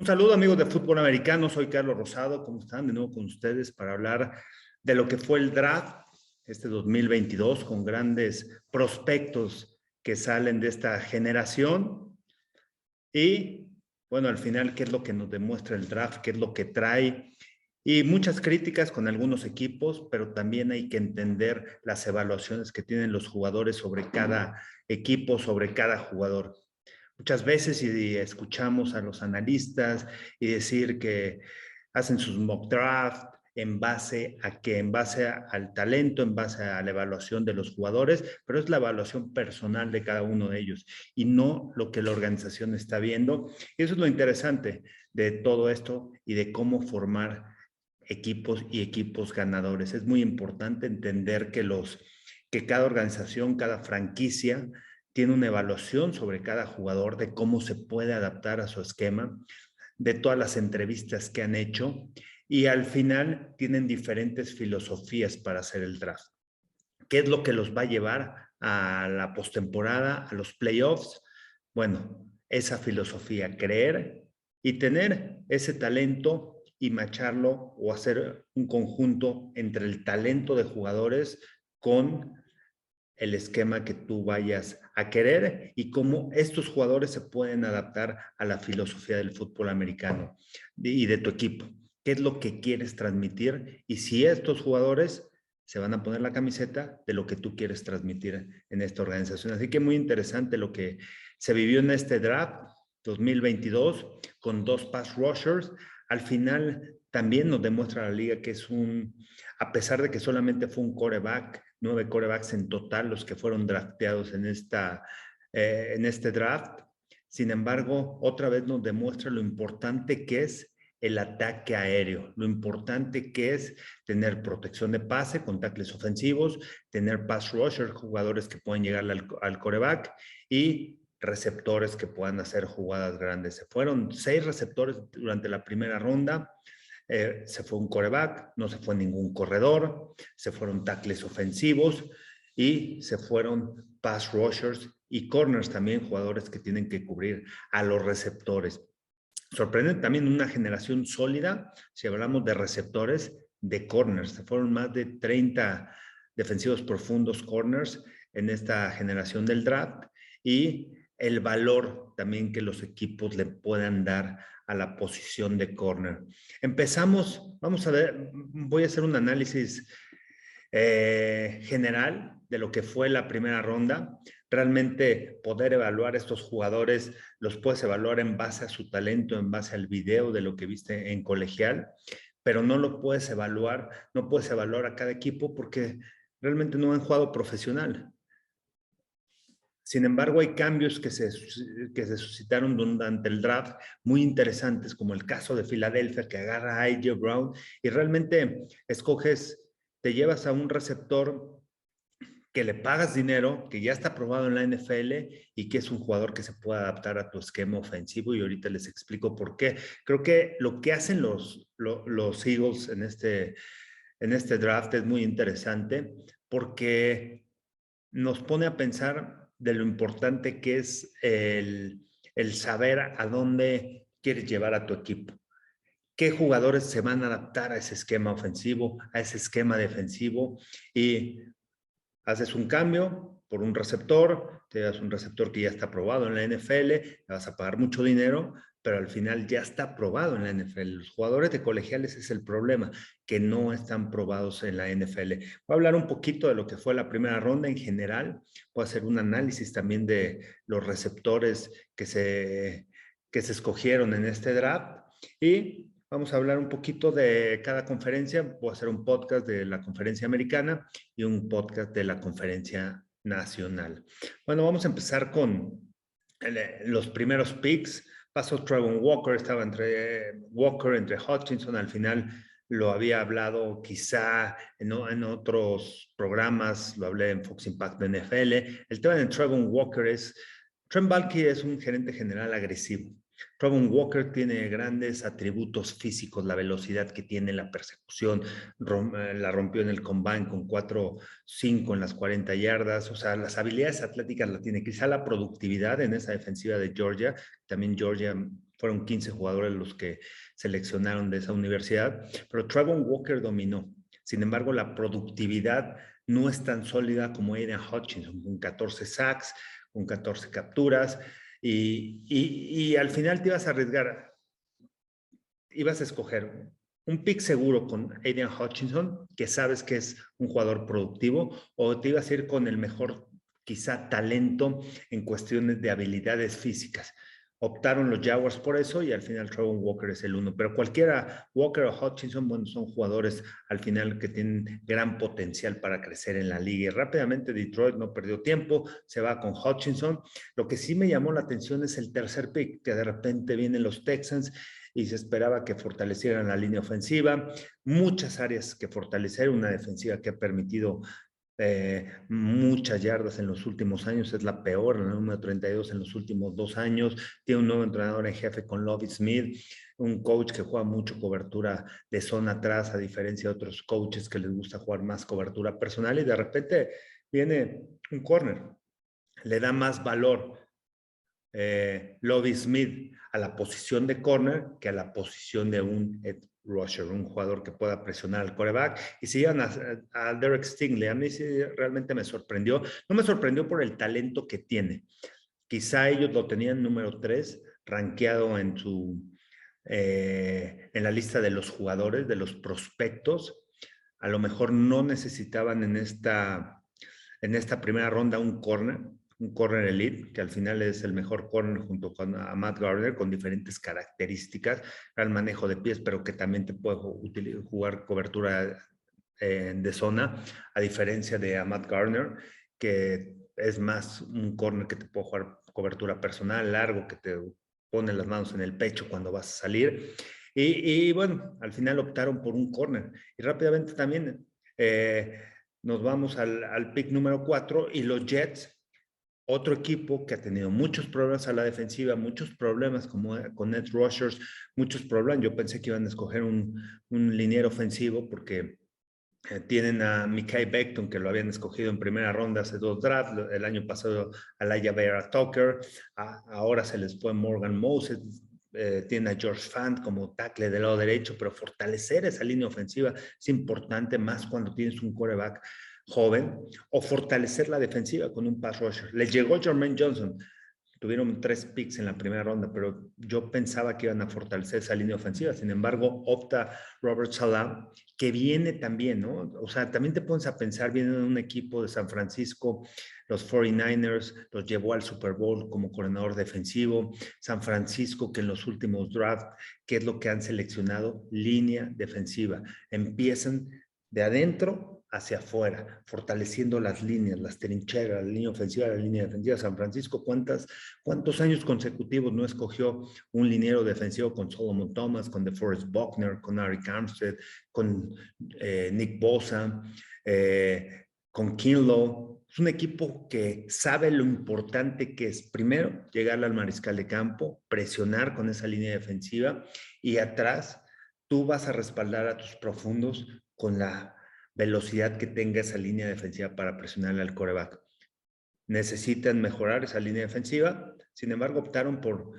saludo amigos de fútbol americano, soy Carlos Rosado, ¿cómo están? De nuevo con ustedes para hablar de lo que fue el draft este 2022 con grandes prospectos que salen de esta generación y bueno, al final, ¿qué es lo que nos demuestra el draft? ¿Qué es lo que trae? Y muchas críticas con algunos equipos, pero también hay que entender las evaluaciones que tienen los jugadores sobre cada equipo, sobre cada jugador. Muchas veces y escuchamos a los analistas y decir que hacen sus mock draft en base a que, en base al talento, en base a la evaluación de los jugadores, pero es la evaluación personal de cada uno de ellos y no lo que la organización está viendo. Y eso es lo interesante de todo esto y de cómo formar equipos y equipos ganadores. Es muy importante entender que cada organización, cada franquicia tiene una evaluación sobre cada jugador de cómo se puede adaptar a su esquema, de todas las entrevistas que han hecho y al final tienen diferentes filosofías para hacer el draft. ¿Qué es lo que los va a llevar a la postemporada, a los playoffs? Bueno, esa filosofía, creer y tener ese talento y macharlo o hacer un conjunto entre el talento de jugadores con el esquema que tú vayas a querer y cómo estos jugadores se pueden adaptar a la filosofía del fútbol americano y de tu equipo. ¿Qué es lo que quieres transmitir? Y si estos jugadores se van a poner la camiseta de lo que tú quieres transmitir en esta organización. Así que muy interesante lo que se vivió en este draft 2022 con dos pass rushers. Al final también nos demuestra la liga que es a pesar de que solamente fue un quarterback, 9 quarterbacks en total los que fueron drafteados en este draft. Sin embargo, otra vez nos demuestra lo importante que es el ataque aéreo, lo importante que es tener protección de pase con tackles ofensivos, tener pass rushers, jugadores que pueden llegar al quarterback y receptores que puedan hacer jugadas grandes. Se fueron 6 receptores durante la primera ronda. Se fue un quarterback, no se fue ningún corredor, se fueron tackles ofensivos y se fueron pass rushers y corners también, jugadores que tienen que cubrir a los receptores. Sorprende también una generación sólida, si hablamos de receptores, de corners. Se fueron más de 30 defensivos profundos corners en esta generación del draft y el valor también que los equipos le puedan dar a la posición de corner. Empezamos, vamos a ver, voy a hacer un análisis general de lo que fue la primera ronda. Realmente poder evaluar estos jugadores los puedes evaluar en base a su talento, en base al video de lo que viste en colegial, pero no lo puedes evaluar, no puedes evaluar a cada equipo porque realmente no han jugado profesional. Sin embargo, hay cambios que se suscitaron durante el draft muy interesantes, como el caso de Filadelfia, que agarra a A.J. Brown y realmente te llevas a un receptor que le pagas dinero, que ya está aprobado en la NFL y que es un jugador que se puede adaptar a tu esquema ofensivo y ahorita les explico por qué. Creo que lo que hacen los Eagles en este draft es muy interesante porque nos pone a pensar de lo importante que es el saber a dónde quieres llevar a tu equipo. ¿Qué jugadores se van a adaptar a ese esquema ofensivo, a ese esquema defensivo? Y haces un cambio por un receptor, te das un receptor que ya está aprobado en la NFL, le vas a pagar mucho dinero, pero al final ya está aprobado en la NFL. Los jugadores de colegiales es el problema, que no están probados en la NFL. Voy a hablar un poquito de lo que fue la primera ronda en general, voy a hacer un análisis también de los receptores que se escogieron en este draft y vamos a hablar un poquito de cada conferencia. Voy a hacer un podcast de la conferencia americana y un podcast de la conferencia nacional. Bueno, vamos a empezar con los primeros picks. Pasó Trevor Walker, estaba entre Walker, entre Hutchinson. Al final lo había hablado quizá en otros programas, lo hablé en Fox Impact de NFL. El tema de Trevor Walker Trent Baalke es un gerente general agresivo. Trevor Walker tiene grandes atributos físicos, la velocidad que tiene, la persecución, la rompió en el combine con 4.5 en las 40 yardas, o sea, las habilidades atléticas la tiene, quizá la productividad en esa defensiva de Georgia, también Georgia fueron 15 jugadores los que seleccionaron de esa universidad, pero Trevon Walker dominó. Sin embargo, la productividad no es tan sólida como Aidan Hutchinson, con 14 sacks, con 14 capturas, y al final te ibas a arriesgar, ibas a escoger un pick seguro con Aidan Hutchinson, que sabes que es un jugador productivo, o te ibas a ir con el mejor, quizá, talento en cuestiones de habilidades físicas. Optaron los Jaguars por eso y al final Trevon Walker es el uno. Pero cualquiera, Walker o Hutchinson, bueno, son jugadores al final que tienen gran potencial para crecer en la liga. Y rápidamente Detroit no perdió tiempo, se va con Hutchinson. Lo que sí me llamó la atención es el tercer pick, que de repente vienen los Texans y se esperaba que fortalecieran la línea ofensiva. Muchas áreas que fortalecer, una defensiva que ha permitido muchas yardas en los últimos años, es la peor, el número 32 en los últimos 2 años, tiene un nuevo entrenador en jefe con Lovie Smith, un coach que juega mucho cobertura de zona atrás, a diferencia de otros coaches que les gusta jugar más cobertura personal, y de repente viene un corner, le da más valor Lovie Smith a la posición de corner que a la posición de un edge rusher, un jugador que pueda presionar al quarterback. Y si iban a Derek Stingley, a mí sí realmente me sorprendió. No me sorprendió por el talento que tiene. Quizá ellos lo tenían número 3, rankeado en la lista de los jugadores, de los prospectos. A lo mejor no necesitaban en esta primera ronda un corner elite, que al final es el mejor corner junto con a Matt Gardner, con diferentes características, al manejo de pies, pero que también te puede jugar cobertura de zona, a diferencia de a Matt Gardner, que es más un corner que te puede jugar cobertura personal, largo, que te pone las manos en el pecho cuando vas a salir. Y bueno, al final optaron por un corner. Y rápidamente también nos vamos al pick número 4 y los Jets, otro equipo que ha tenido muchos problemas a la defensiva, muchos problemas con edge rushers, muchos problemas. Yo pensé que iban a escoger un liniero ofensivo porque tienen a Mekhi Becton, que lo habían escogido en primera ronda hace 2 drafts, el año pasado a Laia Vera Tucker, ahora se les fue Morgan Moses, tiene a George Fant como tackle del lado derecho, pero fortalecer esa línea ofensiva es importante, más cuando tienes un quarterback joven, o fortalecer la defensiva con un pass rusher. Les llegó Jermaine Johnson, tuvieron 3 picks en la primera ronda, pero yo pensaba que iban a fortalecer esa línea ofensiva. Sin embargo, opta Robert Saleh, que viene también, ¿no? O sea, también te pones a pensar, viene de un equipo de San Francisco, los 49ers, los llevó al Super Bowl como coordinador defensivo. San Francisco, que en los últimos drafts, ¿qué es lo que han seleccionado? Línea defensiva. Empiezan de adentro hacia afuera, fortaleciendo las líneas, las trincheras, la línea ofensiva, la línea defensiva. San Francisco, ¿cuántos años consecutivos no escogió un liniero defensivo con Solomon Thomas, con DeForest Buckner, con Arik Armstead, con Nick Bosa, con Kinlaw? Es un equipo que sabe lo importante que es, primero, llegarle al mariscal de campo, presionar con esa línea defensiva, y atrás tú vas a respaldar a tus profundos con la velocidad que tenga esa línea defensiva para presionarle al quarterback. Necesitan mejorar esa línea defensiva, sin embargo optaron por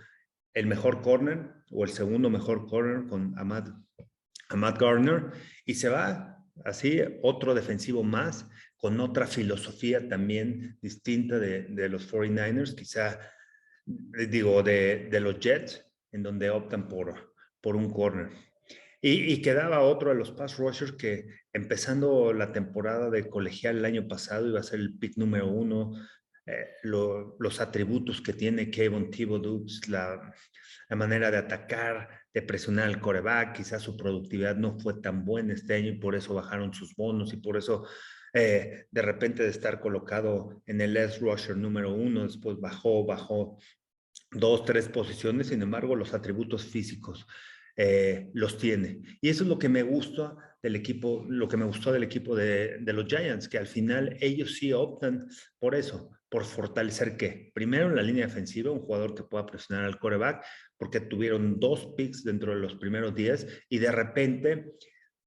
el mejor corner o el segundo mejor corner con Matt Gardner, y se va así otro defensivo más con otra filosofía también distinta de los 49ers, quizá digo de los Jets, en donde optan por un corner. Y quedaba otro de los pass rushers que, empezando la temporada de colegial el año pasado, iba a ser el pick número 1. Los atributos que tiene Kayvon Thibodeaux, la manera de atacar, de presionar al quarterback, quizás su productividad no fue tan buena este año y por eso bajaron sus bonos, y por eso de repente de estar colocado en el edge rusher número 1, después bajó 2, 3 posiciones. Sin embargo, los atributos físicos los tiene. Y eso es lo que me gusta del equipo, lo que me gustó del equipo de los Giants, que al final ellos sí optan por eso, por fortalecer ¿qué? Primero en la línea defensiva, un jugador que pueda presionar al quarterback, porque tuvieron 2 picks dentro de los primeros 10 y de repente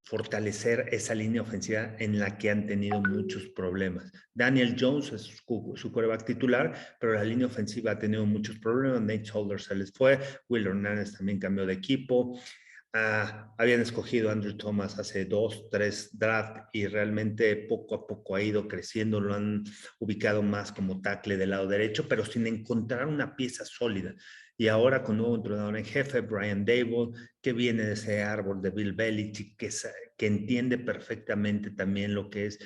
fortalecer esa línea ofensiva en la que han tenido muchos problemas. Daniel Jones es su quarterback titular, pero la línea ofensiva ha tenido muchos problemas. Nate Solder se les fue, Will Hernández también cambió de equipo. Habían escogido a Andrew Thomas hace 2, 3 draft y realmente poco a poco ha ido creciendo, lo han ubicado más como tackle del lado derecho, pero sin encontrar una pieza sólida. Y ahora con nuevo entrenador en jefe, Brian Daboll, que viene de ese árbol de Bill Belichick, que entiende perfectamente también lo que es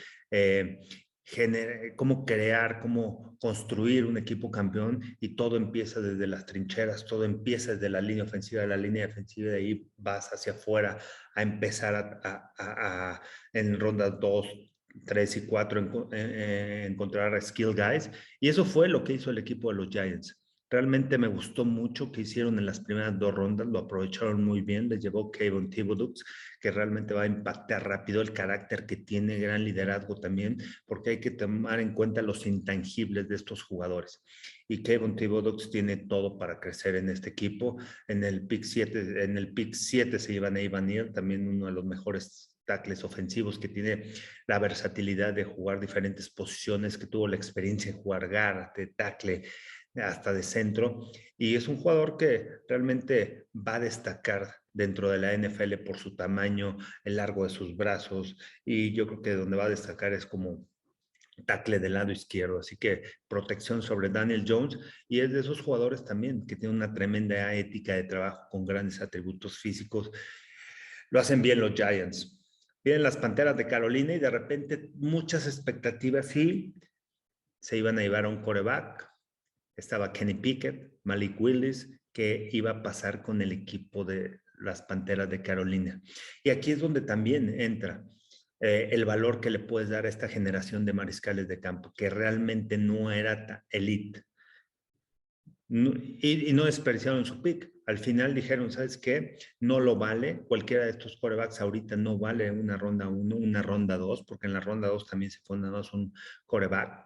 cómo crear, cómo construir un equipo campeón, y todo empieza desde las trincheras, todo empieza desde la línea ofensiva, de la línea defensiva, de ahí vas hacia afuera a empezar en rondas 2, 3 y 4 encontrar skill guys, y eso fue lo que hizo el equipo de los Giants. Realmente me gustó mucho que hicieron en las primeras 2 rondas, lo aprovecharon muy bien, les llevó Kayvon Thibodeau, que realmente va a impactar rápido, el carácter que tiene, gran liderazgo también, porque hay que tomar en cuenta los intangibles de estos jugadores. Y Kayvon Thibodeau tiene todo para crecer en este equipo. En el pick 7 se llevan a Evan Neal, también uno de los mejores tackles ofensivos, que tiene la versatilidad de jugar diferentes posiciones, que tuvo la experiencia en jugar guard, de tackle, hasta de centro, y es un jugador que realmente va a destacar dentro de la NFL por su tamaño, el largo de sus brazos, y yo creo que donde va a destacar es como tackle del lado izquierdo, así que protección sobre Daniel Jones, y es de esos jugadores también que tiene una tremenda ética de trabajo con grandes atributos físicos. Lo hacen bien los Giants. Vienen las Panteras de Carolina y de repente muchas expectativas, y se iban a llevar a un quarterback. Estaba Kenny Pickett, Malik Willis, que iba a pasar con el equipo de las Panteras de Carolina. Y aquí es donde también entra el valor que le puedes dar a esta generación de mariscales de campo, que realmente no era elite. Y no desperdiciaron su pick. Al final dijeron, ¿sabes qué? No lo vale. Cualquiera de estos quarterbacks ahorita no vale una ronda 1, una ronda 2, porque en la ronda 2 también se pone un quarterback.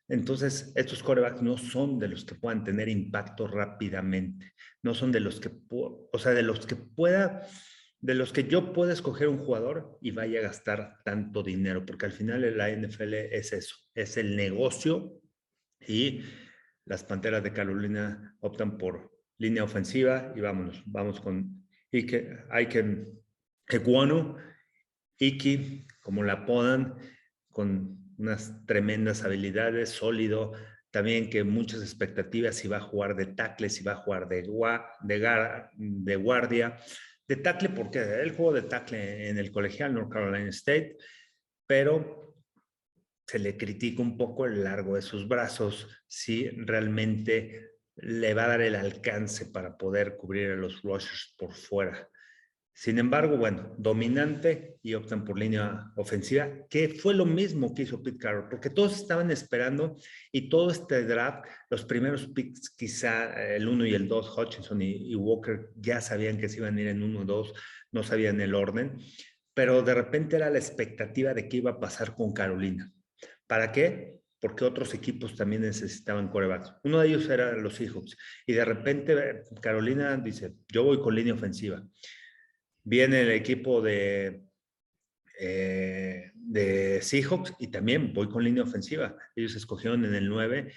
Entonces, estos quarterbacks no son de los que puedan tener impacto rápidamente. No son de los que, o sea, de los que yo pueda escoger un jugador y vaya a gastar tanto dinero, porque al final la NFL es eso, es el negocio, y las Panteras de Carolina optan por línea ofensiva y vamos con Ikem Ekwonu, Iki, como la apodan, con unas tremendas habilidades, sólido, también que muchas expectativas, si va a jugar de tackle, si va a jugar de guardia. De tackle, porque él jugó de tackle en el colegial North Carolina State, pero se le critica un poco el largo de sus brazos, si realmente le va a dar el alcance para poder cubrir a los rushers por fuera. Sin embargo, bueno, dominante, y optan por línea ofensiva, que fue lo mismo que hizo Pete Carroll, porque todos estaban esperando, y todo este draft, los primeros picks, quizá el 1 y el 2, Hutchinson y Walker, ya sabían que se iban a ir en 1 o 2, no sabían el orden, pero de repente era la expectativa de qué iba a pasar con Carolina. ¿Para qué? Porque otros equipos también necesitaban quarterbacks. Uno de ellos era los Seahawks, y de repente Carolina dice, yo voy con línea ofensiva. Viene el equipo de Seahawks y también voy con línea ofensiva. Ellos escogieron en el 9,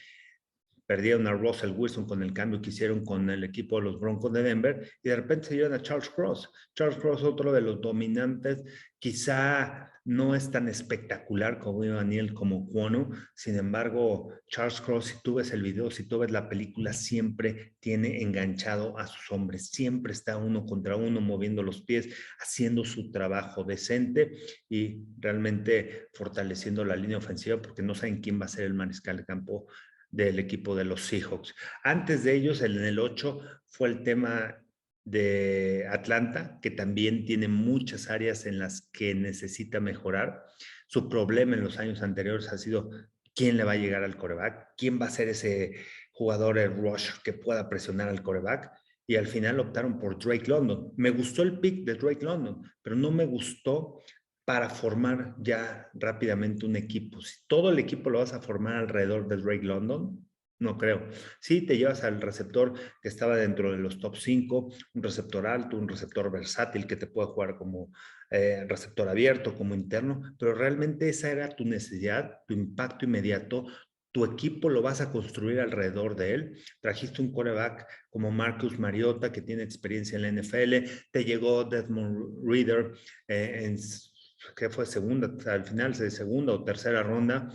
perdieron a Russell Wilson con el cambio que hicieron con el equipo de los Broncos de Denver, y de repente se llevan a Charles Cross. Charles Cross, otro de los dominantes, quizá no es tan espectacular como Daniel, como Cuono. Sin embargo, Charles Cross, si tú ves el video, si tú ves la película, siempre tiene enganchado a sus hombres, siempre está uno contra uno, moviendo los pies, haciendo su trabajo decente y realmente fortaleciendo la línea ofensiva, porque no saben quién va a ser el mariscal de campo del equipo de los Seahawks. Antes de ellos, en el 8, fue el tema de Atlanta, que también tiene muchas áreas en las que necesita mejorar. Su problema en los años anteriores ha sido quién le va a llegar al quarterback, quién va a ser ese jugador, el rush, que pueda presionar al quarterback, y al final optaron por Drake London. Me gustó el pick de Drake London, pero no me gustó para formar ya rápidamente un equipo. Si todo el equipo lo vas a formar alrededor de Drake London, No creo. Sí, te llevas al receptor que estaba dentro de los top 5, un receptor alto, un receptor versátil que te puede jugar como receptor abierto, como interno, pero realmente esa era tu necesidad, tu impacto inmediato. Tu equipo lo vas a construir alrededor de él. Trajiste un quarterback como Marcus Mariota, que tiene experiencia en la NFL. Te llegó Desmond Ridder que fue segunda, al final de segunda o tercera ronda.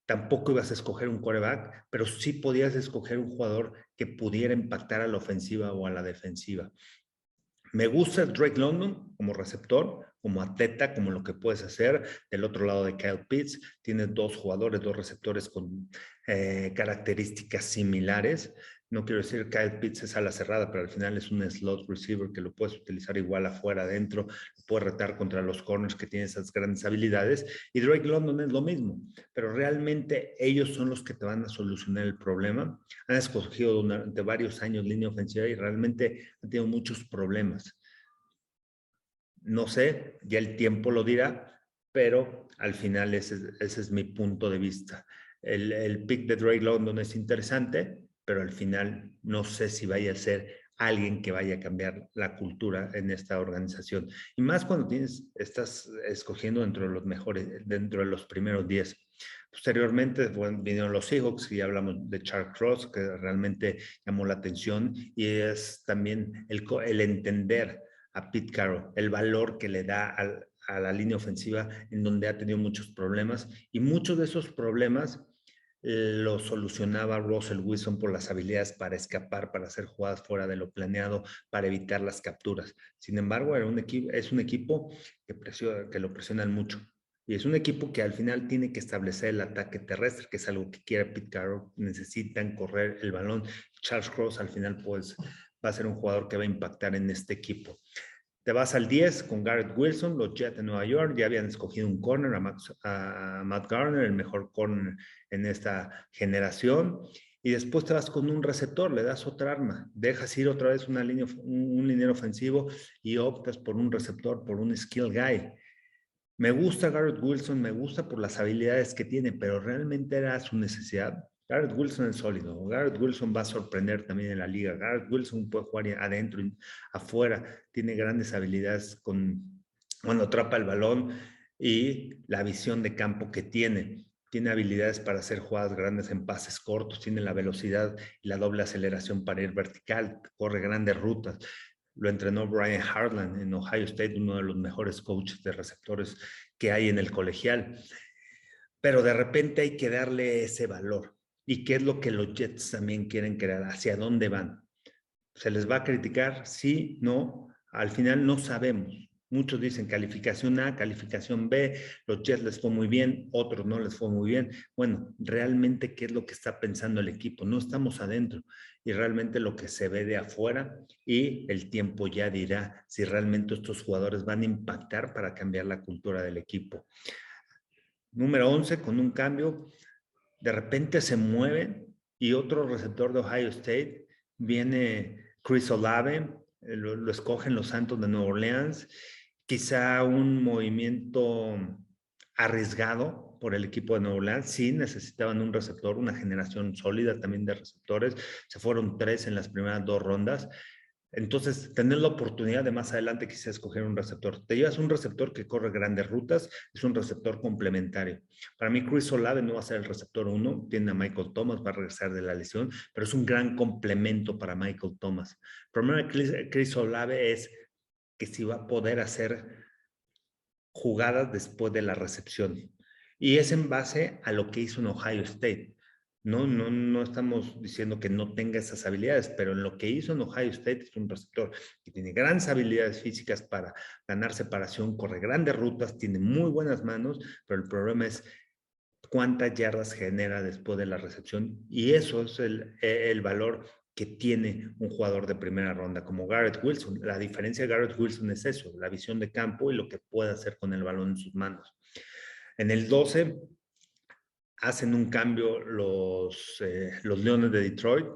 Tampoco ibas a escoger un quarterback, pero sí podías escoger un jugador que pudiera impactar a la ofensiva o a la defensiva. Me gusta Drake London como receptor, como atleta, como lo que puedes hacer. Del otro lado de Kyle Pitts, tienes dos jugadores, dos receptores con características similares. No quiero decir que Kyle Pitts es ala cerrada, pero al final es un slot receiver que lo puedes utilizar igual afuera, adentro, lo puedes retar contra los corners que tienen esas grandes habilidades. Y Drake London es lo mismo, pero realmente ellos son los que te van a solucionar el problema. Han escogido durante varios años línea ofensiva y realmente han tenido muchos problemas. No sé, ya el tiempo lo dirá, pero al final ese es mi punto de vista. El pick de Drake London es interesante, pero al final no sé si vaya a ser alguien que vaya a cambiar la cultura en esta organización. Y más cuando estás escogiendo dentro de los mejores, dentro de los primeros 10. Posteriormente vinieron los Seahawks y hablamos de Charles Cross, que realmente llamó la atención y es también el entender a Pete Carroll, el valor que le da a la línea ofensiva en donde ha tenido muchos problemas y muchos de esos problemas lo solucionaba Russell Wilson por las habilidades para escapar, para hacer jugadas fuera de lo planeado, para evitar las capturas. Sin embargo, es un equipo que lo presionan mucho. Y es un equipo que al final tiene que establecer el ataque terrestre, que es algo que quiere Pete Carroll. Necesitan correr el balón. Charles Cross al final pues va a ser un jugador que va a impactar en este equipo. Te vas al 10 con Garrett Wilson, los Jets de Nueva York ya habían escogido un corner, a Matt Garner, el mejor corner en esta generación. Y después te vas con un receptor, le das otra arma, dejas ir otra vez un liniero ofensivo y optas por un receptor, por un skill guy. Me gusta Garrett Wilson, me gusta por las habilidades que tiene, pero realmente era su necesidad. Garrett Wilson es sólido. Garrett Wilson va a sorprender también en la liga. Garrett Wilson puede jugar adentro y afuera. Tiene grandes habilidades cuando atrapa el balón y la visión de campo que tiene. Tiene habilidades para hacer jugadas grandes en pases cortos. Tiene la velocidad y la doble aceleración para ir vertical. Corre grandes rutas. Lo entrenó Brian Hartland en Ohio State, uno de los mejores coaches de receptores que hay en el colegial. Pero de repente hay que darle ese valor. ¿Y qué es lo que los Jets también quieren crear? ¿Hacia dónde van? ¿Se les va a criticar? Sí, no. Al final no sabemos. Muchos dicen calificación A, calificación B, los Jets les fue muy bien, otros no les fue muy bien. Bueno, realmente, ¿qué es lo que está pensando el equipo? No estamos adentro y realmente lo que se ve de afuera y el tiempo ya dirá si realmente estos jugadores van a impactar para cambiar la cultura del equipo. Número 11, con un cambio, de repente se mueven y otro receptor de Ohio State, viene Chris Olave, lo escogen los Santos de Nueva Orleans, quizá un movimiento arriesgado por el equipo de Nueva Orleans, sí necesitaban un receptor, una generación sólida también de receptores, se fueron 3 en las primeras 2 rondas, entonces, tener la oportunidad de más adelante quizás escoger un receptor. Te llevas un receptor que corre grandes rutas, es un receptor complementario. Para mí, Chris Olave no va a ser el receptor 1, tiene a Michael Thomas, va a regresar de la lesión, pero es un gran complemento para Michael Thomas. El problema de Chris Olave es que si va a poder hacer jugadas después de la recepción. Y es en base a lo que hizo en Ohio State. No estamos diciendo que no tenga esas habilidades, pero en lo que hizo en Ohio State es un receptor que tiene grandes habilidades físicas para ganar separación, corre grandes rutas, tiene muy buenas manos, pero el problema es cuántas yardas genera después de la recepción y eso es el valor que tiene un jugador de primera ronda como Garrett Wilson. La diferencia de Garrett Wilson es eso, la visión de campo y lo que puede hacer con el balón en sus manos. En el 12 hacen un cambio los Leones de Detroit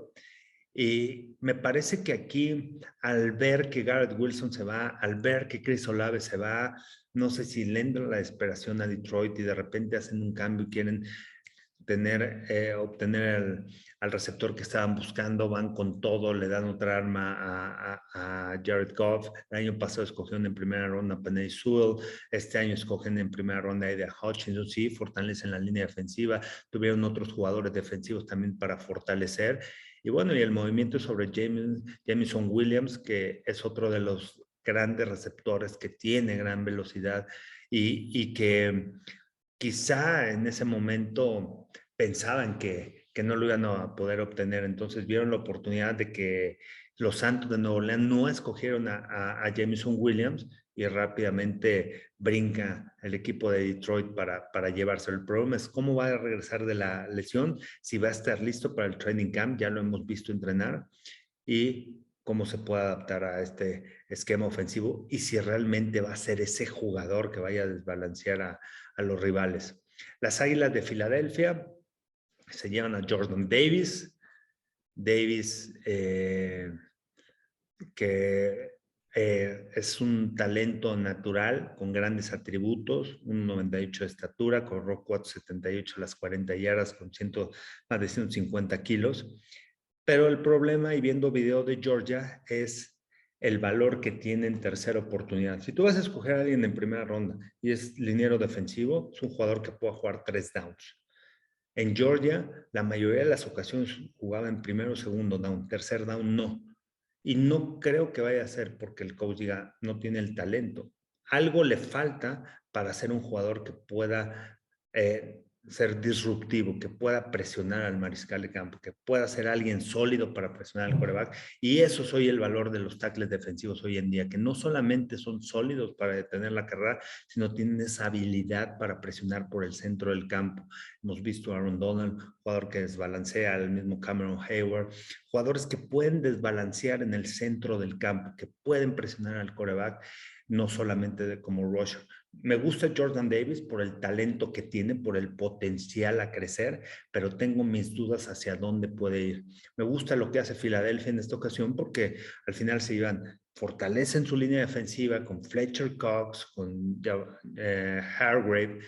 y me parece que aquí, al ver que Garrett Wilson se va, al ver que Chris Olave se va, no sé si le entra la desesperación a Detroit y de repente hacen un cambio y quieren obtener al receptor que estaban buscando, van con todo, le dan otra arma a Jared Goff. El año pasado escogieron en primera ronda a Penei Sewell, este año escogen en primera ronda a Aiden Hutchinson, sí, fortalecen la línea defensiva, tuvieron otros jugadores defensivos también para fortalecer. Y bueno, y el movimiento sobre Jameson Williams, que es otro de los grandes receptores, que tiene gran velocidad y que quizá en ese momento pensaban que no lo iban a poder obtener. Entonces vieron la oportunidad de que los Santos de Nueva Orleans no escogieron a Jameson Williams y rápidamente brinca el equipo de Detroit para llevárselo. El problema es cómo va a regresar de la lesión, si va a estar listo para el training camp, ya lo hemos visto entrenar, y cómo se puede adaptar a este esquema ofensivo y si realmente va a ser ese jugador que vaya a desbalancear a los rivales. Las Águilas de Filadelfia se llevan a Jordan Davis. Davis, que es un talento natural con grandes atributos, 1,98 de estatura, corrió 4,78 a las 40 yardas con más de 150 kilos. Pero el problema, y viendo video de Georgia, es el valor que tiene en tercera oportunidad. Si tú vas a escoger a alguien en primera ronda y es liniero defensivo, es un jugador que puede jugar 3 downs. En Georgia, la mayoría de las ocasiones jugaba en primero o segundo down, tercer down no. Y no creo que vaya a ser porque el coach diga, no tiene el talento. Algo le falta para ser un jugador que pueda ser disruptivo, que pueda presionar al mariscal de campo, que pueda ser alguien sólido para presionar al quarterback. Y eso es hoy el valor de los tackles defensivos hoy en día, que no solamente son sólidos para detener la carrera, sino tienen esa habilidad para presionar por el centro del campo. Hemos visto a Aaron Donald, jugador que desbalancea, al mismo Cameron Hayward, jugadores que pueden desbalancear en el centro del campo, que pueden presionar al quarterback, no solamente como rusher. Me gusta Jordan Davis por el talento que tiene, por el potencial a crecer, pero tengo mis dudas hacia dónde puede ir. Me gusta lo que hace Filadelfia en esta ocasión porque al final se iban, fortalecen su línea defensiva con Fletcher Cox, con Hargrave,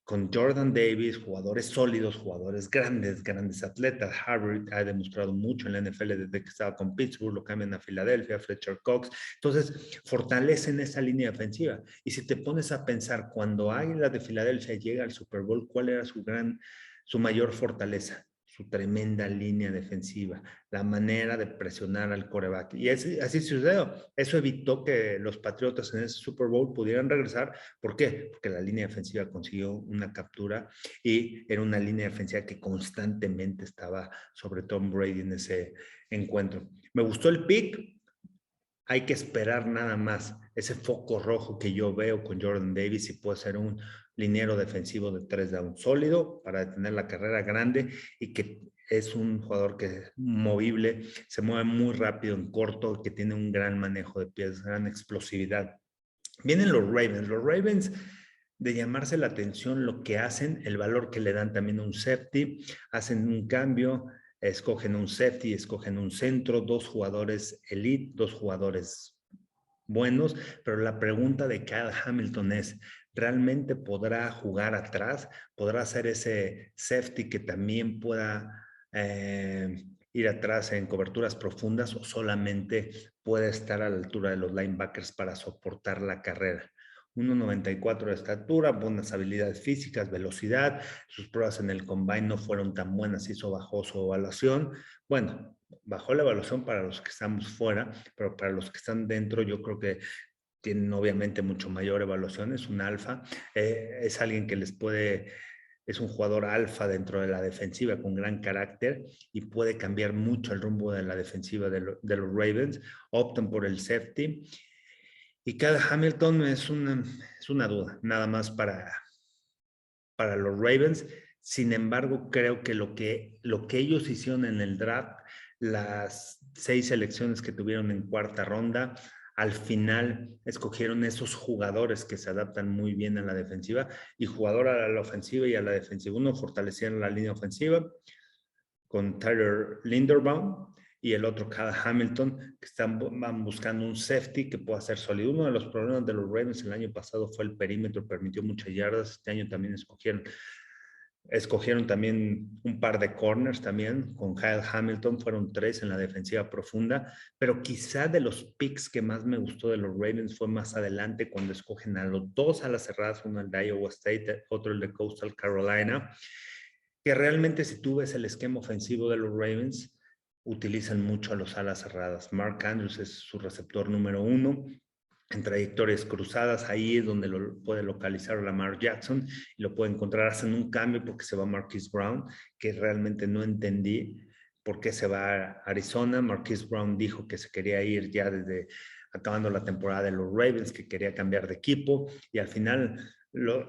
con Jordan Davis, jugadores sólidos, jugadores grandes, grandes atletas. Harvard ha demostrado mucho en la NFL desde que estaba con Pittsburgh, lo cambian a Filadelfia, Fletcher Cox. Entonces, fortalecen esa línea defensiva. Y si te pones a pensar, cuando Águila de Filadelfia llega al Super Bowl, ¿cuál era su mayor fortaleza? Su tremenda línea defensiva, la manera de presionar al quarterback. Y así sucedió. Eso evitó que los Patriotas en ese Super Bowl pudieran regresar. ¿Por qué? Porque la línea defensiva consiguió una captura y era una línea defensiva que constantemente estaba sobre Tom Brady en ese encuentro. Me gustó el pick. Hay que esperar nada más ese foco rojo que yo veo con Jordan Davis y puede ser un liniero defensivo de 3 downs sólido para detener la carrera grande y que es un jugador que es movible, se mueve muy rápido en corto, que tiene un gran manejo de pies, gran explosividad. Vienen los Ravens de llamarse la atención lo que hacen, el valor que le dan también a un safety, hacen un cambio, escogen un safety, escogen un centro, 2 jugadores elite, 2 jugadores buenos, pero la pregunta de Kyle Hamilton es, ¿realmente podrá jugar atrás? ¿Podrá ser ese safety que también pueda ir atrás en coberturas profundas o solamente puede estar a la altura de los linebackers para soportar la carrera? 1,94 de estatura, buenas habilidades físicas, velocidad. Sus pruebas en el combine no fueron tan buenas, hizo bajó su evaluación. Bueno, bajó la evaluación para los que estamos fuera, pero para los que están dentro yo creo que tienen obviamente mucho mayor evaluación, es un alfa, es alguien que les puede, es un jugador alfa dentro de la defensiva con gran carácter y puede cambiar mucho el rumbo de la defensiva de los Ravens, optan por el safety y cada Hamilton es una duda, nada más para los Ravens. Sin embargo, creo que lo que ellos hicieron en el draft, las 6 selecciones que tuvieron en cuarta ronda, al final escogieron esos jugadores que se adaptan muy bien a la defensiva y jugador a la ofensiva y a la defensiva. Uno fortalecieron la línea ofensiva con Tyler Linderbaum y el otro Cal Hamilton, que van buscando un safety que pueda ser sólido. Uno de los problemas de los Ravens el año pasado fue el perímetro, permitió muchas yardas. Este año también escogieron Escogieron también un par de corners también, con Kyle Hamilton, fueron 3 en la defensiva profunda, pero quizá de los picks que más me gustó de los Ravens fue más adelante cuando escogen a los 2 alas cerradas, uno el de Iowa State, otro el de Coastal Carolina, que realmente si tú ves el esquema ofensivo de los Ravens, utilizan mucho a los alas cerradas. Mark Andrews es su receptor número 1, en trayectorias cruzadas, ahí es donde lo puede localizar Lamar Jackson y lo puede encontrar. Hacen un cambio porque se va Marquise Brown, que realmente no entendí por qué se va a Arizona. Marquise Brown dijo que se quería ir ya desde acabando la temporada de los Ravens, que quería cambiar de equipo y al final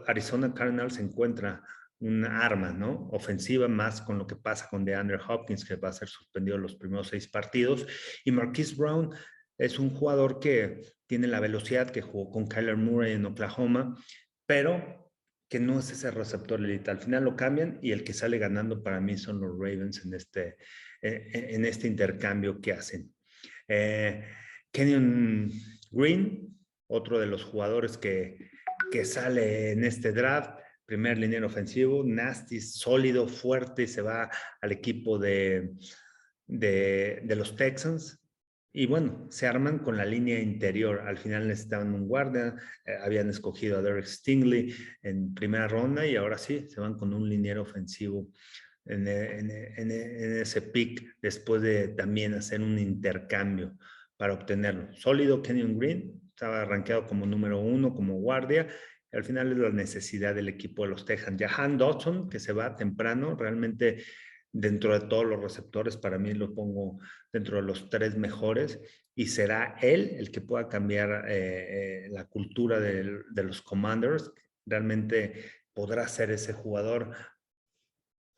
Arizona Cardinals encuentra una arma, ¿no? Ofensiva, más con lo que pasa con DeAndre Hopkins, que va a ser suspendido los primeros 6 partidos. Y Marquise Brown es un jugador que tiene la velocidad, que jugó con Kyler Murray en Oklahoma, pero que no es ese receptor elite. Al final lo cambian y el que sale ganando para mí son los Ravens en este intercambio que hacen. Kenyon Green, otro de los jugadores que sale en este draft, primer liniero ofensivo, nasty, sólido, fuerte, se va al equipo de los Texans. Y bueno, se arman con la línea interior. Al final necesitaban un guardia, habían escogido a Derek Stingley en primera ronda y ahora sí, se van con un liniero ofensivo en ese pick después de también hacer un intercambio para obtenerlo. Sólido Kenyon Green, estaba rankeado como número 1, como guardia. Al final es la necesidad del equipo de los Texans. Jahan Dotson, que se va temprano, realmente dentro de todos los receptores, para mí lo pongo dentro de los 3 mejores y será él el que pueda cambiar la cultura de los Commanders. Realmente podrá ser ese jugador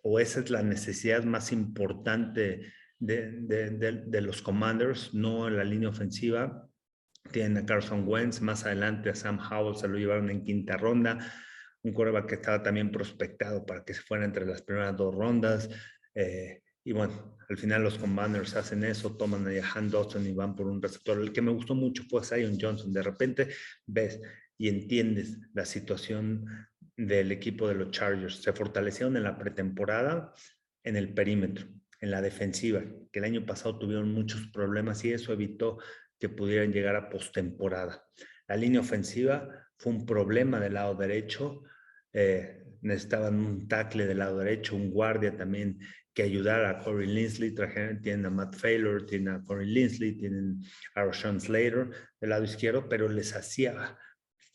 o esa es la necesidad más importante de los Commanders, no en la línea ofensiva. Tienen a Carson Wentz, más adelante a Sam Howell se lo llevaron en 5ª ronda, un quarterback que estaba también prospectado para que se fuera entre las primeras 2 rondas. Y bueno, al final los Commanders hacen eso, toman a Jahan Dotson y van por un receptor. El que me gustó mucho fue Zion Johnson. De repente ves y entiendes la situación del equipo de los Chargers. Se fortalecieron en la pretemporada en el perímetro, en la defensiva, que el año pasado tuvieron muchos problemas y eso evitó que pudieran llegar a postemporada. La línea ofensiva fue un problema del lado derecho. Necesitaban un tackle del lado derecho, un guardia también que ayudara a Corey Linsley. Tienen a Matt Failer, tienen a Corey Linsley, tienen a Rashawn Slater del lado izquierdo, pero les hacía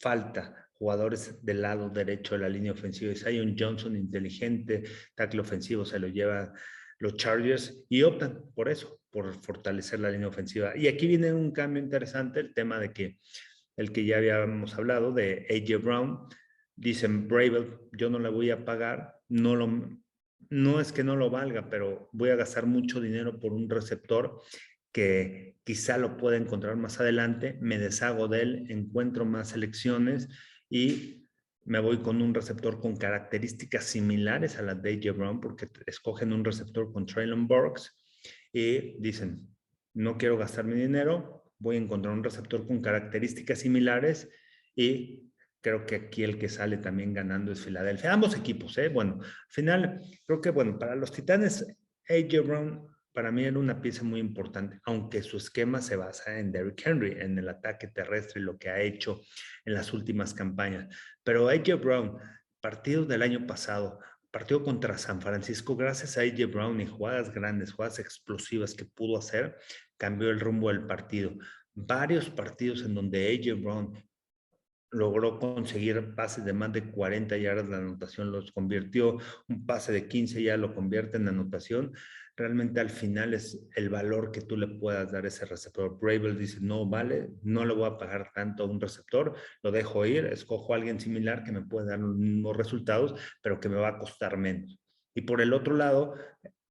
falta jugadores del lado derecho de la línea ofensiva. Zion Johnson, inteligente, tackle ofensivo, se lo lleva los Chargers y optan por eso, por fortalecer la línea ofensiva. Y aquí viene un cambio interesante, el tema de que el que ya habíamos hablado de AJ Brown, dicen Bravel, yo no le voy a pagar, no es que no lo valga, pero voy a gastar mucho dinero por un receptor que quizá lo pueda encontrar más adelante, me deshago de él, encuentro más selecciones y me voy con un receptor con características similares a las de AJ Brown, porque escogen un receptor con Traylon Burks y dicen, no quiero gastar mi dinero, voy a encontrar un receptor con características similares y creo que aquí el que sale también ganando es Filadelfia. Ambos equipos, Bueno, al final, creo que, bueno, para los Titanes, AJ Brown para mí era una pieza muy importante, aunque su esquema se basa en Derrick Henry, en el ataque terrestre y lo que ha hecho en las últimas campañas. Pero AJ Brown, partido del año pasado, partido contra San Francisco, gracias a AJ Brown y jugadas grandes, jugadas explosivas que pudo hacer, cambió el rumbo del partido. Varios partidos en donde AJ Brown logró conseguir pases de más de 40 yardas de anotación, los convirtió, un pase de 15 ya lo convierte en anotación. Realmente al final es el valor que tú le puedas dar a ese receptor. Bravel dice, no vale, no le voy a pagar tanto a un receptor, lo dejo ir, escojo a alguien similar que me puede dar los mismos resultados, pero que me va a costar menos. Y por el otro lado,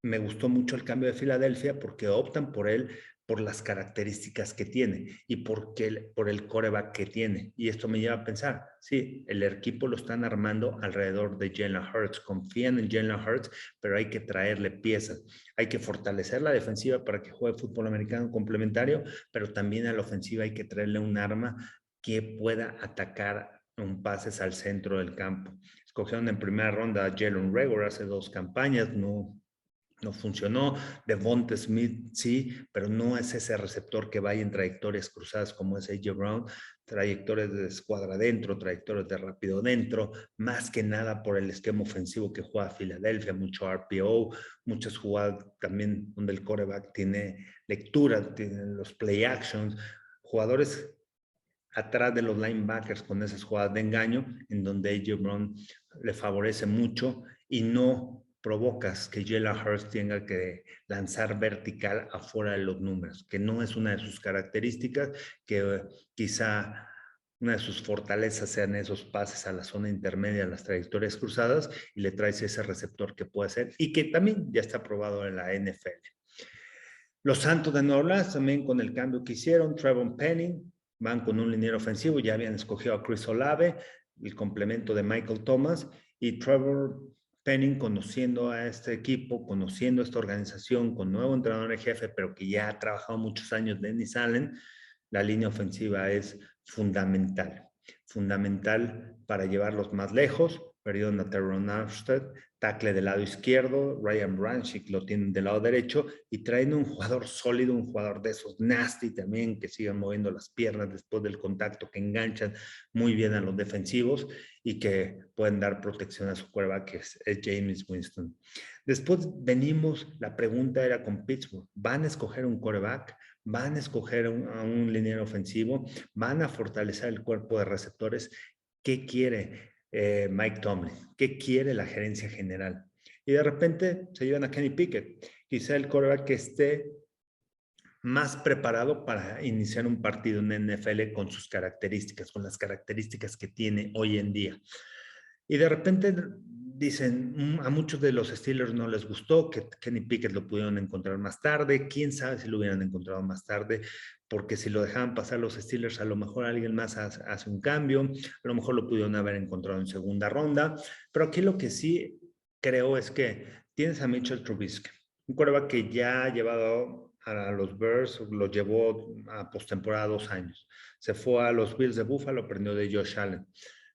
me gustó mucho el cambio de Filadelfia porque optan por él por las características que tiene y por el coreback que tiene. Y esto me lleva a pensar, sí, el equipo lo están armando alrededor de Jalen Hurts, confían en Jalen Hurts, pero hay que traerle piezas. Hay que fortalecer la defensiva para que juegue fútbol americano complementario, pero también a la ofensiva hay que traerle un arma que pueda atacar un pases al centro del campo. Escogieron en primera ronda a Jalen Reagor hace 2 campañas, no funcionó. Devonta Smith sí, pero no es ese receptor que vaya en trayectorias cruzadas como es A.J. Brown, trayectorias de escuadra dentro, trayectorias de rápido dentro, más que nada por el esquema ofensivo que juega Filadelfia, mucho RPO, muchas jugadas también donde el quarterback tiene lectura, tiene los play actions, jugadores atrás de los linebackers con esas jugadas de engaño, en donde A.J. Brown le favorece mucho y no provocas que Jalen Hurts tenga que lanzar vertical afuera de los números, que no es una de sus características, que quizá una de sus fortalezas sean esos pases a la zona intermedia, las trayectorias cruzadas, y le traes ese receptor que puede ser y que también ya está probado en la NFL. Los Santos de Nueva Orleans también con el cambio que hicieron, Trevon Penning, van con un liniero ofensivo, ya habían escogido a Chris Olave, el complemento de Michael Thomas, y Trevor Penning conociendo a este equipo, conociendo a esta organización, con nuevo entrenador en jefe, pero que ya ha trabajado muchos años, Dennis Allen, la línea ofensiva es fundamental para llevarlos más lejos. Perdieron a Terron Armstead, tackle del lado izquierdo, Ryan Branchick lo tienen del lado derecho y traen un jugador sólido, un jugador de esos nasty también, que sigan moviendo las piernas después del contacto, que enganchan muy bien a los defensivos y que pueden dar protección a su quarterback, que es James Winston. Después venimos, la pregunta era con Pittsburgh, ¿van a escoger un quarterback? ¿Van a escoger a un liniero ofensivo? ¿Van a fortalecer el cuerpo de receptores? ¿Qué quiere Mike Tomlin? ¿Qué quiere la gerencia general? Y de repente se llevan a Kenny Pickett, quizá el quarterback que esté más preparado para iniciar un partido en NFL con sus características, con las características que tiene hoy en día. Y de repente dicen, a muchos de los Steelers no les gustó, que Kenny Pickett lo pudieron encontrar más tarde, quién sabe si lo hubieran encontrado más tarde, porque si lo dejaban pasar los Steelers, a lo mejor alguien más hace un cambio, a lo mejor lo pudieron haber encontrado en segunda ronda, pero aquí lo que sí creo es que tienes a Mitchell Trubisky, un quarterback que ya ha llevado a los Bears, lo llevó a postemporada 2 años, se fue a los Bills de Buffalo, aprendió de Josh Allen,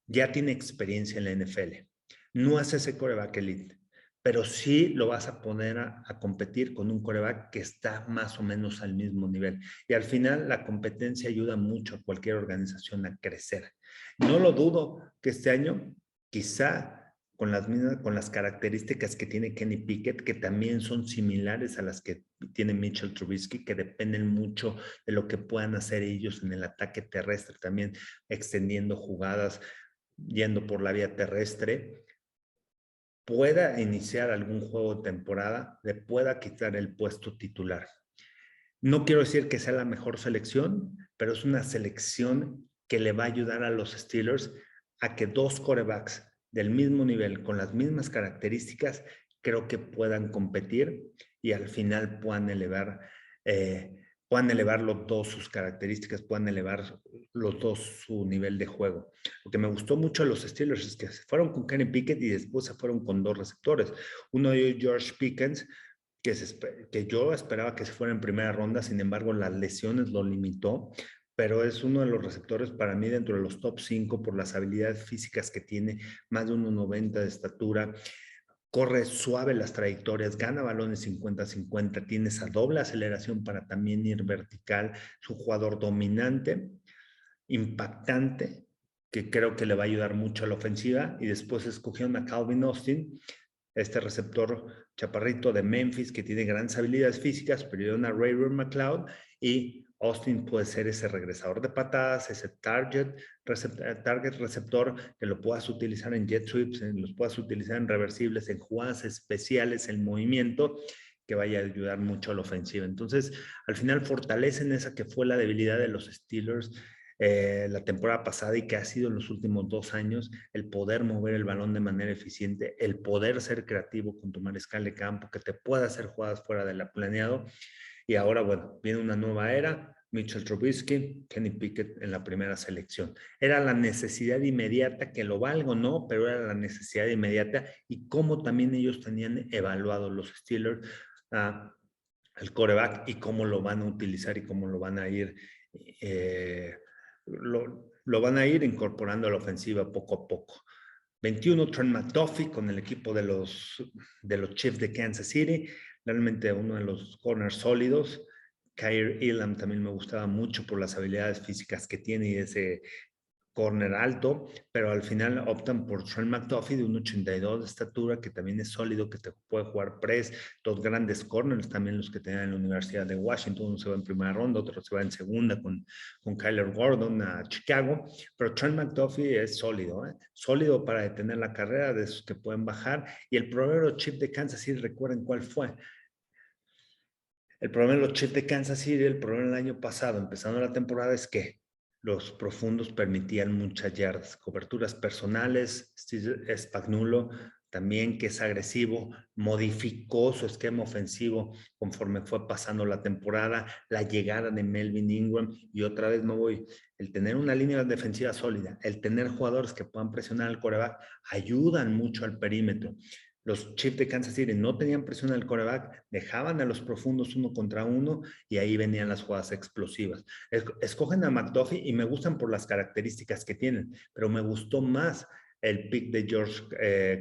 ya tiene experiencia en la NFL. No es ese quarterback elite, pero sí lo vas a poner a competir con un quarterback que está más o menos al mismo nivel. Y al final la competencia ayuda mucho a cualquier organización a crecer. No lo dudo que este año quizá con las características que tiene Kenny Pickett, que también son similares a las que tiene Mitchell Trubisky, que dependen mucho de lo que puedan hacer ellos en el ataque terrestre, también extendiendo jugadas, yendo por la vía terrestre, pueda iniciar algún juego de temporada, le pueda quitar el puesto titular. No quiero decir que sea la mejor selección, pero es una selección que le va a ayudar a los Steelers a que 2 quarterbacks del mismo nivel, con las mismas características, creo que puedan competir y al final puedan elevar los dos sus características, puedan elevar los dos su nivel de juego. Lo que me gustó mucho a los Steelers es que se fueron con Kenny Pickett y después se fueron con 2 receptores. Uno de ellos, George Pickens, que yo esperaba que se fuera en primera ronda, sin embargo las lesiones lo limitó, pero es uno de los receptores para mí dentro de los top 5 por las habilidades físicas que tiene, más de 1.90 de estatura, corre suave las trayectorias, gana balones 50-50, tiene esa doble aceleración para también ir vertical, es un jugador dominante, impactante, que creo que le va a ayudar mucho a la ofensiva, y después escogieron a Calvin Austin, este receptor chaparrito de Memphis que tiene grandes habilidades físicas, pero a Ray-Ray McCloud, y Austin puede ser ese regresador de patadas, ese target receptor que lo puedas utilizar en jet sweeps, los puedas utilizar en reversibles, en jugadas especiales, en movimiento, que vaya a ayudar mucho a la ofensiva. Entonces, al final fortalecen esa que fue la debilidad de los Steelers la temporada pasada y que ha sido en los últimos 2 años, el poder mover el balón de manera eficiente, el poder ser creativo con tu mariscal de campo, que te pueda hacer jugadas fuera de la planeado. Y ahora, bueno, viene una nueva era, Mitchell Trubisky, Kenny Pickett en la primera selección. Era la necesidad inmediata, que lo valga o no, pero era la necesidad inmediata, y cómo también ellos tenían evaluado los Steelers al quarterback y cómo lo van a utilizar y cómo lo van a ir lo van a ir incorporando a la ofensiva poco a poco. 21, Trent McDuffie con el equipo de los Chiefs de Kansas City, realmente uno de los corners sólidos. Kyle Elam también me gustaba mucho por las habilidades físicas que tiene y ese corner alto, pero al final optan por Trent McDuffie de 1,82 de estatura, que también es sólido, que te puede jugar press, dos grandes corners, también los que tenían en la Universidad de Washington, uno se va en primera ronda, otro se va en segunda con Kyler Gordon a Chicago, pero Trent McDuffie es sólido, sólido para detener la carrera, de esos que pueden bajar, y el proverbio chip de Kansas City, recuerden cuál fue. El problema de los Chiefs de Kansas City, el problema del año pasado, empezando la temporada, es que los profundos permitían muchas yardas, coberturas personales. Steve Spagnuolo también, que es agresivo, modificó su esquema ofensivo conforme fue pasando la temporada, la llegada de Melvin Ingram, y otra vez no voy, el tener una línea defensiva sólida, el tener jugadores que puedan presionar al quarterback, ayudan mucho al perímetro. Los Chiefs de Kansas City no tenían presión al quarterback, dejaban a los profundos uno contra uno y ahí venían las jugadas explosivas. Escogen a McDuffie y me gustan por las características que tienen, pero me gustó más el pick de George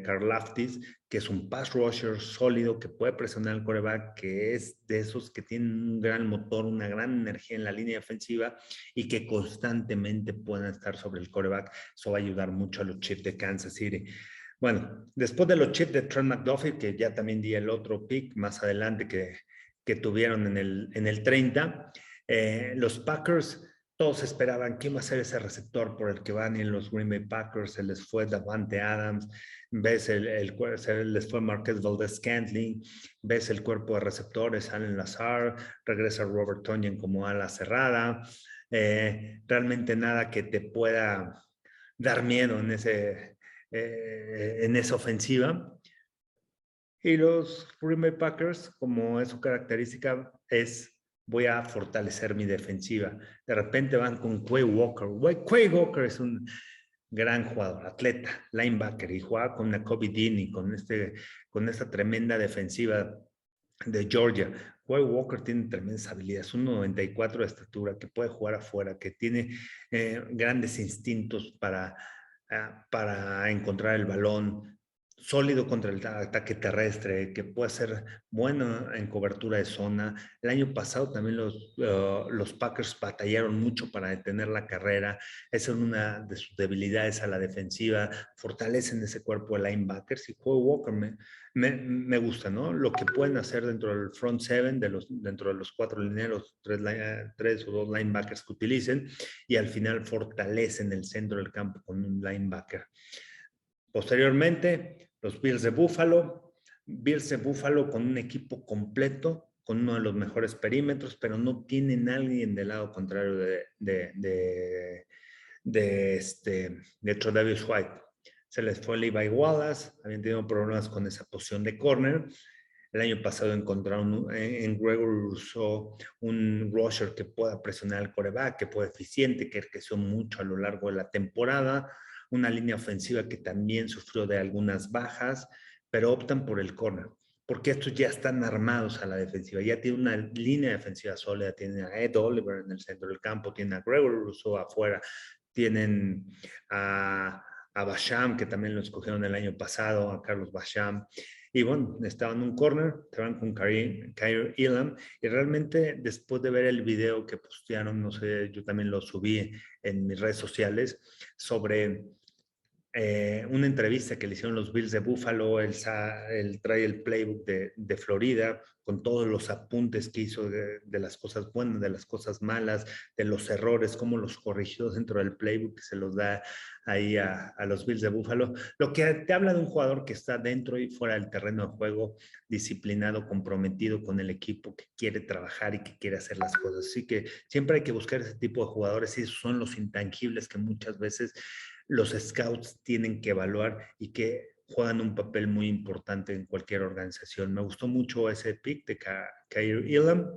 Karlaftis, que es un pass rusher sólido, que puede presionar al quarterback, que es de esos que tienen un gran motor, una gran energía en la línea defensiva y que constantemente puedan estar sobre el quarterback. Eso va a ayudar mucho a los Chiefs de Kansas City. Bueno, después de los chips de Trent McDuffie, que ya también di el otro pick más adelante que tuvieron en el 30, los Packers, todos esperaban quién va a ser ese receptor por el que van, y en los Green Bay Packers se les fue Davante Adams, ves se les fue Marquez Valdes-Scantling, ves el cuerpo de receptores, Allen Lazard, regresa Robert Tonyan como ala cerrada, realmente nada que te pueda dar miedo en esa ofensiva. Y los Green Bay Packers, como es su característica, es voy a fortalecer mi defensiva. De repente van con Quay Walker. Quay Walker es un gran jugador, atleta, linebacker, y juega con Nakobe Dean y con esta tremenda defensiva de Georgia. Quay Walker tiene tremendas habilidades, 1,94 de estatura, que puede jugar afuera, que tiene grandes instintos para encontrar el balón, sólido contra el ataque terrestre, que puede ser bueno en cobertura de zona. El año pasado también los Packers batallaron mucho para detener la carrera. Esa es una de sus debilidades a la defensiva. Fortalecen ese cuerpo de linebackers, y Quay Walker me gusta, ¿no? Lo que pueden hacer dentro del front seven, dentro de los cuatro lineeros, tres o dos linebackers que utilicen, y al final fortalecen el centro del campo con un linebacker. Posteriormente, los Bills de Buffalo con un equipo completo, con uno de los mejores perímetros, pero no tienen a alguien del lado contrario de Tre'Davious White. Se les fue Levi Wallace, habían tenido problemas con esa posición de corner. El año pasado encontraron en Gregory Rousseau un rusher que pueda presionar al quarterback, que pueda eficiente, que creció mucho a lo largo de la temporada. Una línea ofensiva que también sufrió de algunas bajas, pero optan por el corner, porque estos ya están armados a la defensiva, ya tienen una línea defensiva sólida, tienen a Ed Oliver en el centro del campo, tienen a Gregory Rousseau afuera, tienen a Basham, que también lo escogieron el año pasado, a Carlos Basham. Y bueno, estaban en un corner, te van con Kyle Elam, y realmente después de ver el video que postearon, no sé, yo también lo subí en mis redes sociales, sobre una entrevista que le hicieron los Bills de Buffalo. Él trae el playbook de Florida con todos los apuntes que hizo de las cosas buenas, de las cosas malas, de los errores, cómo los corrigió dentro del playbook, que se los da ahí a los Bills de Buffalo. Lo que te habla de un jugador que está dentro y fuera del terreno de juego, disciplinado, comprometido con el equipo, que quiere trabajar y que quiere hacer las cosas. Así que siempre hay que buscar ese tipo de jugadores, y esos son los intangibles que muchas veces los scouts tienen que evaluar y que juegan un papel muy importante en cualquier organización. Me gustó mucho ese pick de Kyle Elam,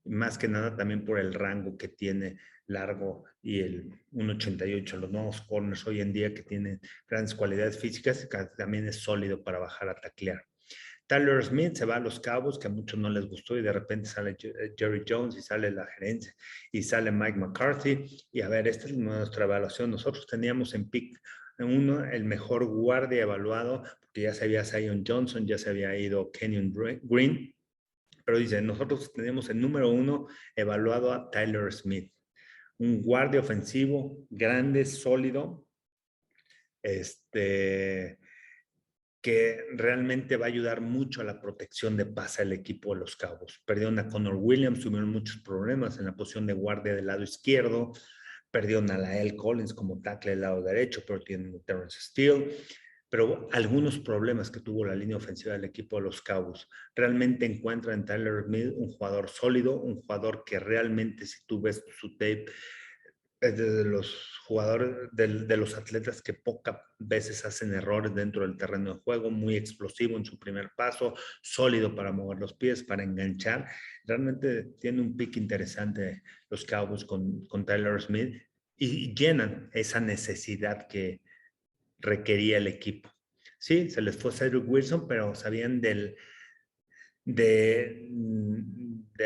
más que nada también por el rango que tiene largo y el 1,88. Los nuevos corners hoy en día que tienen grandes cualidades físicas, también es sólido para bajar a taclear. Tyler Smith se va a los Cabos, que a muchos no les gustó, y de repente sale Jerry Jones y sale la gerencia y sale Mike McCarthy. Y a ver, esta es nuestra evaluación. Nosotros teníamos en pick el mejor guardia evaluado, porque ya se había Zion Johnson, ya se había ido Kenyon Green, pero dice, nosotros tenemos el número 1 evaluado a Tyler Smith, un guardia ofensivo grande, sólido, que realmente va a ayudar mucho a la protección de pase al equipo de los Cowboys. Perdieron a Connor Williams, tuvieron muchos problemas en la posición de guardia del lado izquierdo, perdieron a Lael Collins como tackle del lado derecho, pero tienen a Terrence Steele, pero algunos problemas que tuvo la línea ofensiva del equipo de los Cowboys. Realmente encuentran en Tyler Smith un jugador sólido, un jugador que realmente, si tú ves su tape, es de los jugadores, de los atletas que pocas veces hacen errores dentro del terreno de juego, muy explosivo en su primer paso, sólido para mover los pies, para enganchar. Realmente tiene un pick interesante los Cowboys con Tyler Smith y llenan esa necesidad que requería el equipo. Sí, se les fue Cedric Wilson, pero sabían de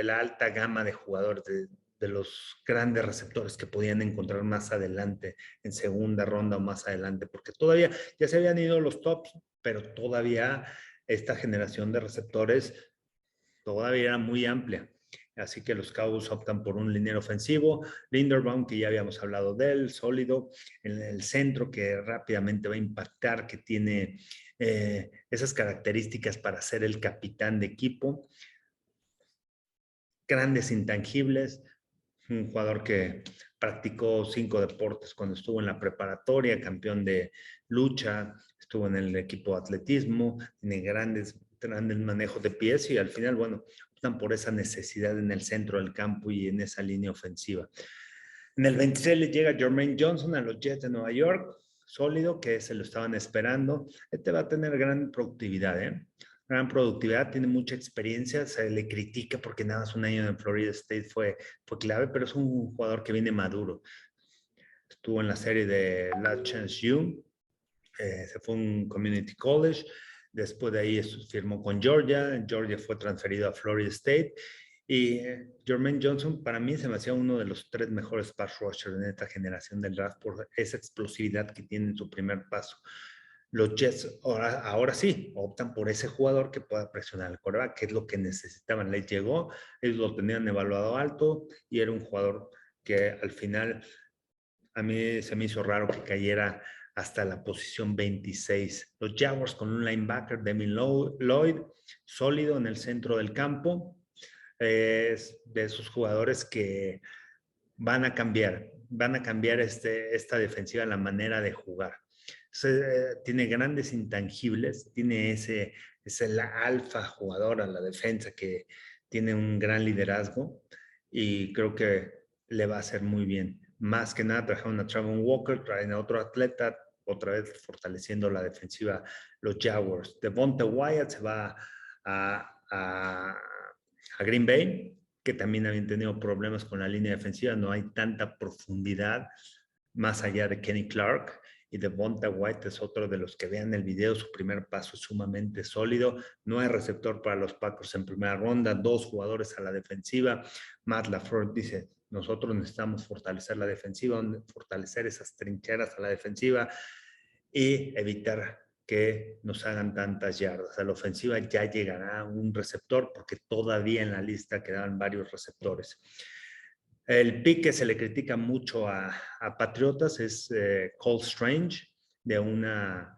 la alta gama de jugadores, de los grandes receptores que podían encontrar más adelante, en segunda ronda o más adelante, porque todavía ya se habían ido los tops, pero todavía esta generación de receptores todavía era muy amplia. Así que los Cowboys optan por un liniero ofensivo, Linderbaum, que ya habíamos hablado de él, sólido, en el centro que rápidamente va a impactar, que tiene esas características para ser el capitán de equipo, grandes intangibles, un jugador que practicó 5 deportes cuando estuvo en la preparatoria, campeón de lucha, estuvo en el equipo de atletismo, tiene grandes manejos de pies y al final, bueno, optan por esa necesidad en el centro del campo y en esa línea ofensiva. En el 26 le llega Jermaine Johnson a los Jets de Nueva York, sólido, que se lo estaban esperando. Este va a tener gran productividad, gran productividad, tiene mucha experiencia, se le critica porque nada más un año en Florida State fue clave, pero es un jugador que viene maduro. Estuvo en la serie de Last Chance U, se fue a un community college, después de ahí firmó con Georgia, Georgia fue transferido a Florida State y Jermaine Johnson para mí se me hacía uno de los 3 mejores pass rushers en esta generación del draft por esa explosividad que tiene en su primer paso. Los Jets ahora sí optan por ese jugador que pueda presionar al quarterback, que es lo que necesitaban. Les llegó, ellos lo tenían evaluado alto y era un jugador que al final a mí se me hizo raro que cayera hasta la posición 26. Los Jaguars con un linebacker, Devin Lloyd, sólido en el centro del campo, es de esos jugadores que van a cambiar esta defensiva, la manera de jugar. Tiene grandes intangibles, tiene es el alfa jugador a la defensa que tiene un gran liderazgo y creo que le va a hacer muy bien. Más que nada trajeron a Travon Walker, traen a otro atleta, otra vez fortaleciendo la defensiva los Jaguars. Devonta Wyatt se va a Green Bay, que también habían tenido problemas con la línea defensiva, no hay tanta profundidad más allá de Kenny Clark, y Devonta White es otro de los que vean el video, su primer paso es sumamente sólido, no hay receptor para los Packers en primera ronda, 2 jugadores a la defensiva. Matt LaFleur dice, nosotros necesitamos fortalecer la defensiva, fortalecer esas trincheras a la defensiva y evitar que nos hagan tantas yardas. A la ofensiva ya llegará un receptor porque todavía en la lista quedaban varios receptores. El pick que se le critica mucho a Patriotas es Cole Strange de una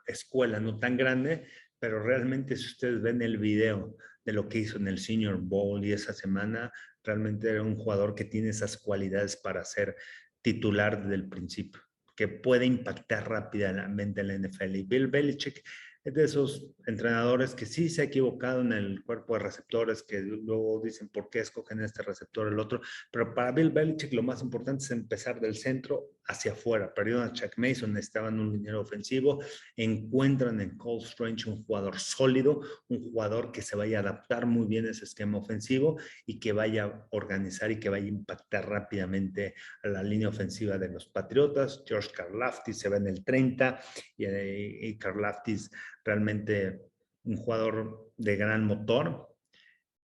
escuela no tan grande, pero realmente si ustedes ven el video de lo que hizo en el Senior Bowl y esa semana, realmente era un jugador que tiene esas cualidades para ser titular desde el principio, que puede impactar rápidamente en la NFL. Y Bill Belichick es de esos entrenadores que sí se ha equivocado en el cuerpo de receptores, que luego dicen por qué escogen este receptor o el otro, pero para Bill Belichick lo más importante es empezar del centro hacia afuera. Perdieron a Chuck Mason, necesitaban un liniero ofensivo, encuentran en Cole Strange un jugador sólido, un jugador que se vaya a adaptar muy bien a ese esquema ofensivo y que vaya a organizar y que vaya a impactar rápidamente a la línea ofensiva de los Patriotas. George Karlaftis se va en el 30 y Karlaftis realmente un jugador de gran motor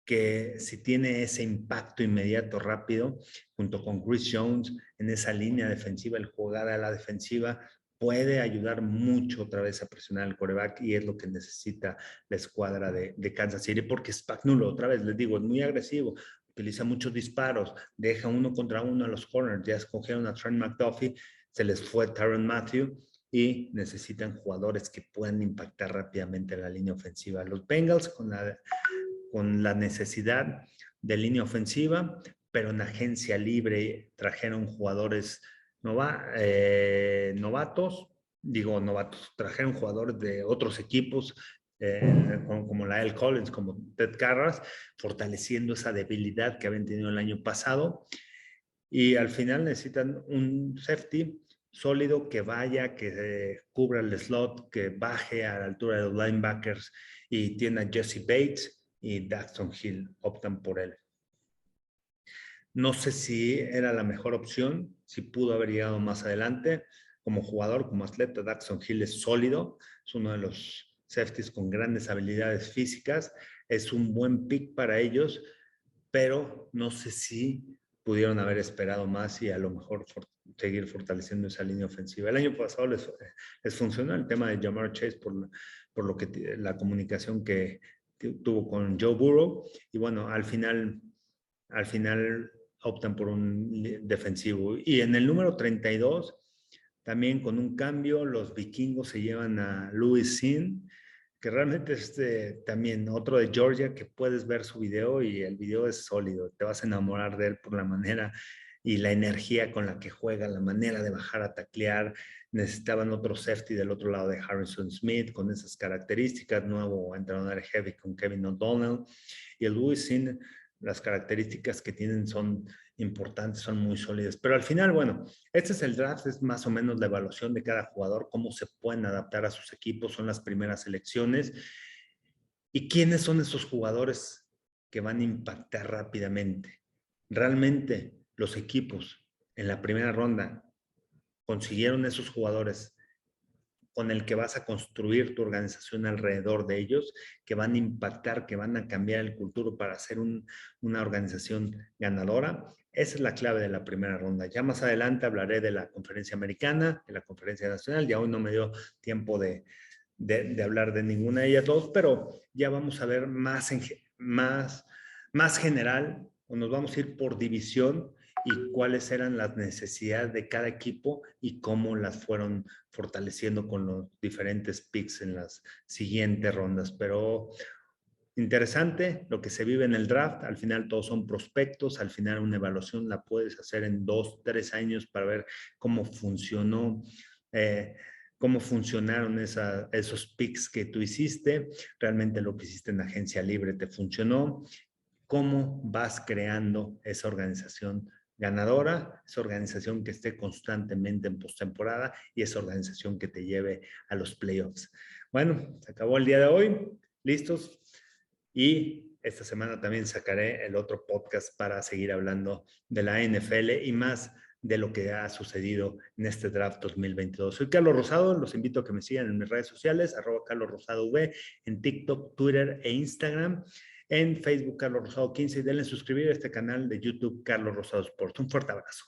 que si tiene ese impacto inmediato rápido, junto con Chris Jones en esa línea defensiva, el jugar a la defensiva, puede ayudar mucho otra vez a presionar al quarterback y es lo que necesita la escuadra de Kansas City, porque Spagnuolo, otra vez les digo, es muy agresivo, utiliza muchos disparos, deja uno contra uno a los corners, ya escogieron a Trent McDuffie, se les fue Tyrann Mathieu y necesitan jugadores que puedan impactar rápidamente la línea ofensiva. Los Bengals con la necesidad de línea ofensiva, pero en agencia libre trajeron jugadores novatos, trajeron jugadores de otros equipos, como la L. Collins, como Ted Carras, fortaleciendo esa debilidad que habían tenido el año pasado. Y al final necesitan un safety sólido que vaya, que cubra el slot, que baje a la altura de los linebackers, y tiene a Jesse Bates y Daxton Hill, optan por él. No sé si era la mejor opción, si pudo haber llegado más adelante. Como jugador, como atleta, Daxton Hill es sólido, es uno de los safeties con grandes habilidades físicas, es un buen pick para ellos, pero no sé si pudieron haber esperado más y a lo mejor seguir fortaleciendo esa línea ofensiva. El año pasado les funcionó el tema de Ja'Marr Chase por lo que la comunicación que tuvo con Joe Burrow, y bueno, al final optan por un defensivo. Y en el número 32, también con un cambio, los vikingos se llevan a Louis Sin, que realmente es también otro de Georgia, que puedes ver su video y el video es sólido, te vas a enamorar de él por la manera y la energía con la que juega, la manera de bajar a taclear. Necesitaban otro safety del otro lado de Harrison Smith con esas características, nuevo entrenador heavy con Kevin O'Donnell, y el Louis Sin, las características que tienen son importantes, son muy sólidas. Pero al final, bueno, este es el draft, es más o menos la evaluación de cada jugador, cómo se pueden adaptar a sus equipos, son las primeras elecciones. ¿Y quiénes son esos jugadores que van a impactar rápidamente? Realmente los equipos en la primera ronda consiguieron esos jugadores con el que vas a construir tu organización alrededor de ellos, que van a impactar, que van a cambiar el cultura para ser una organización ganadora. Esa es la clave de la primera ronda. Ya más adelante hablaré de la conferencia americana, de la conferencia nacional. Ya hoy no me dio tiempo de hablar de ninguna de ellas dos, pero ya vamos a ver más general, o nos vamos a ir por división y cuáles eran las necesidades de cada equipo y cómo las fueron fortaleciendo con los diferentes picks en las siguientes rondas. Pero interesante lo que se vive en el draft. Al final todos son prospectos, al final una evaluación la puedes hacer en 2, 3 años para ver cómo funcionó, cómo funcionaron esos picks que tú hiciste, realmente lo que hiciste en agencia libre te funcionó, cómo vas creando esa organización ganadora, esa organización que esté constantemente en postemporada y esa organización que te lleve a los playoffs. Bueno, se acabó el día de hoy. ¿Listos? Y esta semana también sacaré el otro podcast para seguir hablando de la NFL y más de lo que ha sucedido en este draft 2022. Soy Carlos Rosado, los invito a que me sigan en mis redes sociales, @CarlosRosadoV, en TikTok, Twitter e Instagram, en Facebook Carlos Rosado 15, y denle suscribir a este canal de YouTube Carlos Rosado Sports. Un fuerte abrazo.